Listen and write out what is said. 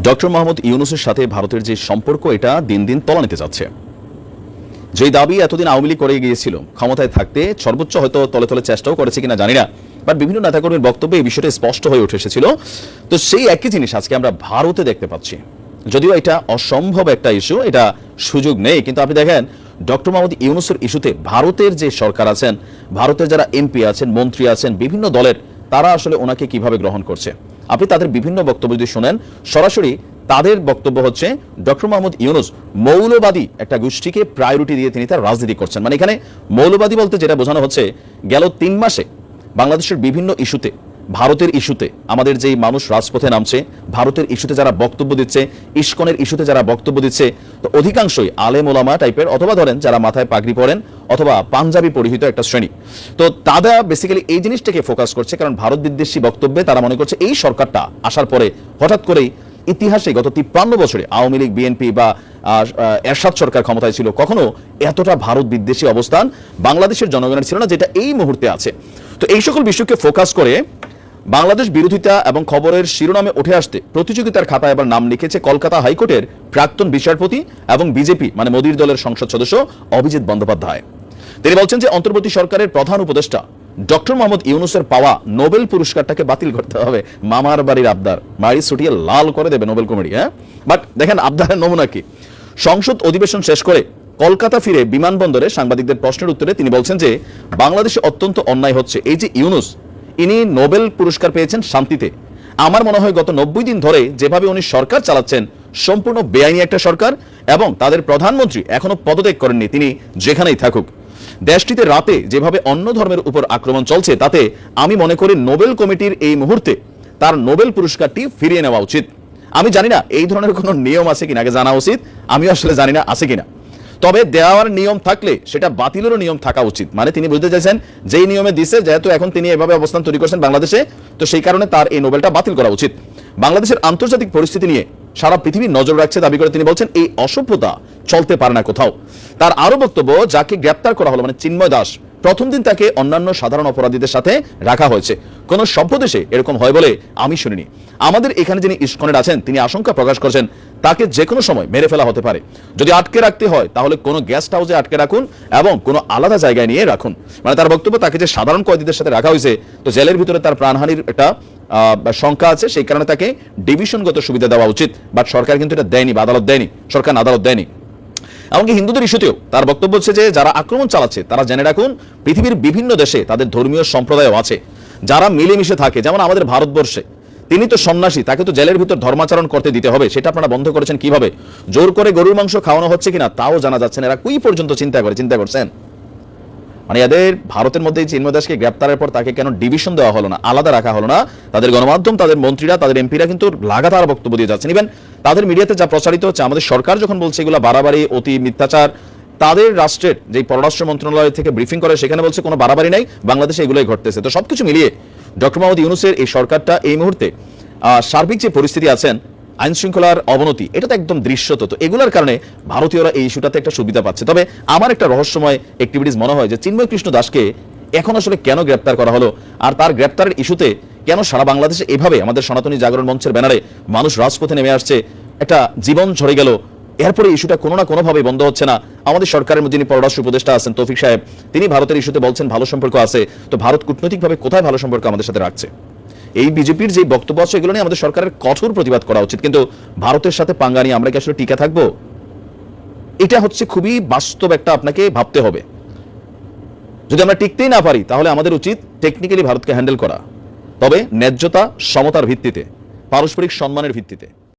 Doctor Mohammad ইউনূসের সাথে ভারতের যে সম্পর্ক এটা দিন দিন তলানিতে যাচ্ছে। যে দাবি এতদিন আওয়ামী লীগ করে গিয়েছিল ক্ষমতায় থাকতে, সর্বোচ্চ হয়তো তলে তলে চেষ্টাও করেছে কিনা জানি না, বাট বিভিন্ন নেতাকর্মীর বক্তব্যে এই বিষয়টা স্পষ্ট হয়ে উঠে এসেছিল। তো সেই একই জিনিস আজকে আমরা ভারতে দেখতে পাচ্ছি। যদিও এটা অসম্ভব একটা ইস্যু, এটা সুযোগ নেই, কিন্তু আপনি দেখেন ডক্টর মোহাম্মদ ইউনূসের ইস্যুতে ভারতের যে সরকার আছেন, ভারতের যারা এমপি আছেন, মন্ত্রী আছেন, বিভিন্ন দলের, তারা আসলে ওনাকে কিভাবে গ্রহণ করছে। আপনি তাদের বিভিন্ন বক্তব্য যদি শোনেন, সরাসরি তাদের বক্তব্য হচ্ছে ডক্টর মোহাম্মদ ইউনূস মৌলবাদী একটা গোষ্ঠীকে প্রায়োরিটি দিয়ে তিনি তার রাজনীতি করছেন। মানে এখানে মৌলবাদী বলতে যেটা বোঝানো হচ্ছে, গেল 3 মাসে বাংলাদেশের বিভিন্ন ইস্যুতে, ভারতের ইস্যুতে আমাদের যেই মানুষ রাজপথে নামছে, ভারতের ইস্যুতে যারা বক্তব্য দিচ্ছে, ইস্কনের ইস্যুতে যারা বক্তব্য দিচ্ছে, তো অধিকাংশই আলেম ওলামা টাইপের, অথবা ধরেন যারা মাথায় পাগড়ি পরেন অথবা পাঞ্জাবি পরিহিত একটা শ্রেণী। তো তারা বেসিক্যালি এই জিনিসটাকে ফোকাস করছে, কারণ ভারত বিদ্বেষী বক্তব্যে তারা মনে করছে এই সরকারটা আসার পরে হঠাৎ করেই ইতিহাসে গত 53 বছরে আওয়ামী লীগ, বিএনপি বা এরশাদ সরকার ক্ষমতায় ছিল, কখনো এতটা ভারত বিদ্বেষী অবস্থান বাংলাদেশের জনগণের ছিল না যেটা এই মুহূর্তে আছে। তো এই সকল বিষয়কে ফোকাস করে বাংলাদেশ বিরোধিতা এবং খবরের শিরোনামে উঠে আসতে প্রতিযোগিতার খাতায় এবার নাম লিখেছে কলকাতা হাইকোর্টের প্রাক্তন বিচারপতি এবং বিজেপি মানে মোদীর দলের সংসদ সদস্য অভিজিৎ বন্দ্যোপাধ্যায়। তিনি বলছেন যে অন্তর্বর্তী সরকারের প্রধান উপদেষ্টা ডক্টর মোহাম্মদ ইউনূসের পাওয়া নোবেল পুরস্কারটাকে বাতিল করতে হবে। মামার বাড়ির আবদার, মাড়ি ছুটিয়ে লাল করে দেবে নোবেল কমিটি। বাট দেখেন আবদারের নমুনা কি। সংসদ অধিবেশন শেষ করে কলকাতা ফিরে বিমানবন্দরে সাংবাদিকদের প্রশ্নের উত্তরে তিনি বলছেন যে বাংলাদেশে অত্যন্ত অন্যায় হচ্ছে। এই যে ইউনূস, ইনি নোবেল পুরস্কার পেয়েছেন শান্তিতে। আমার মনে হয় গত 90 দিন ধরে যেভাবে উনি সরকার চালাচ্ছেন, সম্পূর্ণ বেআইনি একটা সরকার, এবং তাদের প্রধানমন্ত্রী এখনো পদত্যাগ করেননি, তিনি যেখানেই থাকুক। দেশটিতে রাতে যেভাবে অন্য ধর্মের উপর আক্রমণ চলছে, তাতে আমি মনে করি নোবেল কমিটির এই মুহূর্তে তার নোবেল পুরস্কারটি ফিরিয়ে নেওয়া উচিত। আমি জানি না এই ধরনের কোনো নিয়ম আছে কিনা, আগে জানা উচিত, আমিও আসলে জানি না আছে কিনা। তবে দেওয়ার নিয়ম থাকলে সেটা বাতিলেরও নিয়ম থাকা উচিত। মানে তিনি বুঝতে চাইছেন যেই নিয়মে দিছে, যেহেতু এখন তিনি এভাবে অবস্থান তৈরি করছেন বাংলাদেশে, তো সেই কারণে তার এই নোবেলটা বাতিল করা উচিত। বাংলাদেশের আন্তর্জাতিক পরিস্থিতি নিয়ে সারা পৃথিবী নজর রাখছে দাবি করে তিনি বলছেন এই অসভ্যতা চলতে পারে না কোথাও। তার আরো বক্তব্য, যাকে গ্রেপ্তার করা হলো মানে চিন্ময় দাস, প্রথম দিন তাকে অন্যান্য সাধারণ অপরাধীদের সাথে রাখা হয়েছে। কোন সভ্য দেশে এরকম হয় বলে আমি শুনিনি। আমাদের এখানে যিনি ইস্কনের আছেন তিনি আশঙ্কা প্রকাশ করছেন তাকে যে কোনো সময় মেরে ফেলা হতে পারে। যদি আটকে রাখতে হয় তাহলে কোনো গেস্ট হাউসে আটকে রাখুন এবং কোনো আলাদা জায়গায় নিয়ে রাখুন। মানে তার বক্তব্য, তাকে যে সাধারণ কয়েদিদের সাথে রাখা হয়েছে, তো জেলের ভিতরে তার প্রাণহানির একটা শঙ্কা আছে, সেই কারণে তাকে ডিভিশনগত সুবিধা দেওয়া উচিত। বাট সরকার কিন্তু এটা দেয়নি, বা আদালত দেয়নি, সরকার আদালত দেয়নি। এমনকি হিন্দুদের ইস্যুতেও তার বক্তব্য হচ্ছে যে যারা আক্রমণ চালাচ্ছে তারা জেনে রাখুন পৃথিবীর বিভিন্ন দেশে তাদের ধর্মীয় সম্প্রদায়ও আছে যারা মিলেমিশে থাকে, যেমন আমাদের ভারতবর্ষে। তিনি তো সন্ন্যাসী, তাকে তো জেলের ভিতর ধর্মাচরণ করতে দিতে হবে, সেটা আপনারা বন্ধ করেছেন কিভাবে? জোর করে গরুর মাংস খাওয়ানো হচ্ছে কিনা তাও জানা যাচ্ছে না। এরা কুই পর্যন্ত চিন্তা করছেন? মানে এদের ভারতের মধ্যে চিন্ময় দাসকে গ্রেপ্তারের পর তাকে কেন ডিভিশন দেওয়া হলো না, আলাদা রাখা হলো না? তাদের গণমাধ্যম, তাদের মন্ত্রীরা, তাদের এমপিরা কিন্তু লাগাতার বক্তব্য দিয়ে যাচ্ছেন। ইভেন তাদের মিডিয়াতে যা প্রচারিত হচ্ছে, আমাদের সরকার যখন বলছে এগুলো বাড়াবাড়ি, অতি মিথ্যাচার, তাদের রাষ্ট্রের যে পররাষ্ট্র মন্ত্রণালয় থেকে ব্রিফিং করে সেখানে বলছে কোনো বাড়াবাড়ি নাই, বাংলাদেশে এগুলোই ঘটতেছে। তো সবকিছু মিলিয়ে ডক্টর মোহাম্মদ ইউনূসের এই সরকারটা এই মুহূর্তে সার্বিক যে পরিস্থিতি আছেন, আইন শৃঙ্খলার অবনতি, এটা তো একদম দৃশ্যত। তো এগুলোর কারণে ভারতীয়রা এই ইস্যুটাতে একটা সুবিধা পাচ্ছে। তবে আমার একটা রহস্যময় অ্যাক্টিভিটিস মনে হয় যে চিন্ময় কৃষ্ণ দাসকে এখন আসলে কেন গ্রেপ্তার করা হলো, আর তার গ্রেপ্তারের ইস্যুতে কেন সারা বাংলাদেশে এভাবে আমাদের সনাতনী জাগরণ মঞ্চের ব্যানারে মানুষ রাজপথে নেমে আসছে, একটা জীবন ঝরে গেল, এরপরে ইস্যুটা কোনো না কোনোভাবে বন্ধ হচ্ছে না। আমাদের সরকারের যিনি পররাষ্ট্র উপদেষ্টা আছেন তৌফিক সাহেব, তিনি ভারতের ইস্যুতে বলছেন ভালো সম্পর্ক আছে। তো ভারত কূটনৈতিকভাবে কোথায় ভালো সম্পর্ক আমাদের সাথে রাখছে? এই বিজেপির যে বক্তব্য আছে এগুলো নিয়ে আমাদের সরকারের কঠোর প্রতিবাদ করা উচিত। কিন্তু ভারতের সাথে পাঙ্গা নিয়ে আমরা কি আসলে টিকে থাকবো? এটা হচ্ছে খুবই বাস্তব একটা আপনাকে ভাবতে হবে। যদি আমরা টিকতেই না পারি তাহলে আমাদের উচিত টেকনিক্যালি ভারতকে হ্যান্ডেল করা, তবে ন্যায্যতা, সমতার ভিত্তিতে, পারস্পরিক সম্মানের ভিত্তিতে।